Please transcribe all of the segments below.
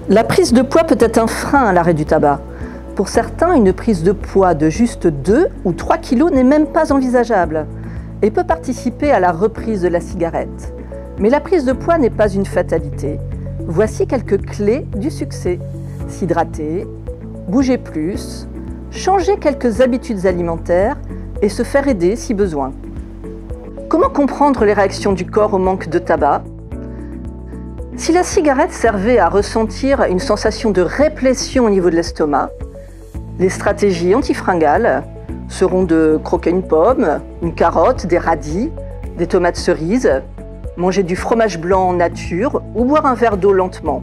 La prise de poids peut être un frein à l'arrêt du tabac. Pour certains, une prise de poids de juste 2 ou 3 kg n'est même pas envisageable et peut participer à la reprise de la cigarette. Mais la prise de poids n'est pas une fatalité. Voici quelques clés du succès. S'hydrater, bouger plus, changer quelques habitudes alimentaires et se faire aider si besoin. Comment comprendre les réactions du corps au manque de tabac? Si la cigarette servait à ressentir une sensation de réplétion au niveau de l'estomac, les stratégies antifringales seront de croquer une pomme, une carotte, des radis, des tomates cerises, manger du fromage blanc en nature ou boire un verre d'eau lentement.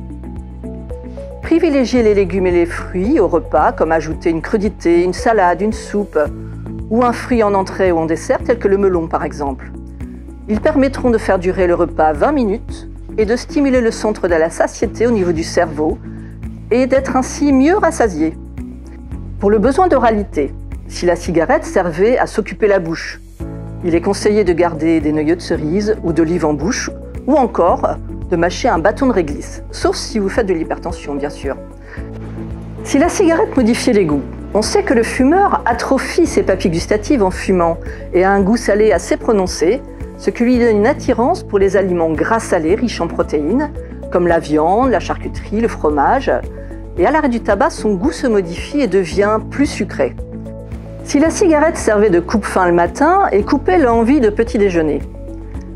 Privilégier les légumes et les fruits au repas, comme ajouter une crudité, une salade, une soupe ou un fruit en entrée ou en dessert, tel que le melon par exemple. Ils permettront de faire durer le repas 20 minutes et de stimuler le centre de la satiété au niveau du cerveau et d'être ainsi mieux rassasié. Pour le besoin d'oralité, si la cigarette servait à s'occuper la bouche, il est conseillé de garder des noyaux de cerise ou d'olive en bouche ou encore de mâcher un bâton de réglisse, sauf si vous faites de l'hypertension bien sûr. Si la cigarette modifiait les goûts, on sait que le fumeur atrophie ses papilles gustatives en fumant et a un goût salé assez prononcé, ce qui lui donne une attirance pour les aliments gras salés riches en protéines, comme la viande, la charcuterie, le fromage. Et à l'arrêt du tabac, son goût se modifie et devient plus sucré. Si la cigarette servait de coupe-faim le matin et coupait l'envie de petit déjeuner.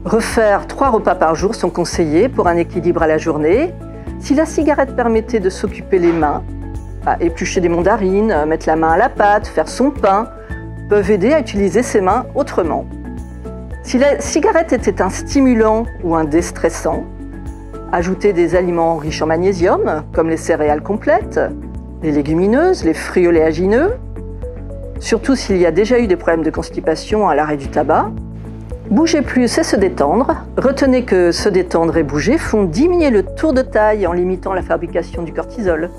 Refaire 3 repas par jour sont conseillés pour un équilibre à la journée. Si la cigarette permettait de s'occuper les mains, éplucher des mandarines, mettre la main à la pâte, faire son pain, peuvent aider à utiliser ses mains autrement. Si la cigarette était un stimulant ou un déstressant, ajouter des aliments riches en magnésium, comme les céréales complètes, les légumineuses, les fruits oléagineux, surtout s'il y a déjà eu des problèmes de constipation à l'arrêt du tabac. Bouger plus et se détendre. Retenez que se détendre et bouger font diminuer le tour de taille en limitant la fabrication du cortisol.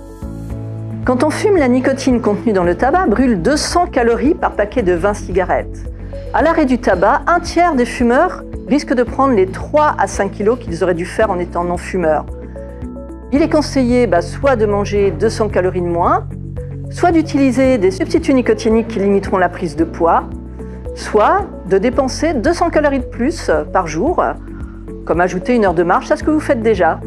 Quand on fume, la nicotine contenue dans le tabac brûle 200 calories par paquet de 20 cigarettes. À l'arrêt du tabac, un tiers des fumeurs risquent de prendre les 3 à 5 kilos qu'ils auraient dû faire en étant non-fumeurs. Il est conseillé soit de manger 200 calories de moins, soit d'utiliser des substituts nicotiniques qui limiteront la prise de poids, soit de dépenser 200 calories de plus par jour, comme ajouter 1 heure de marche à ce que vous faites déjà.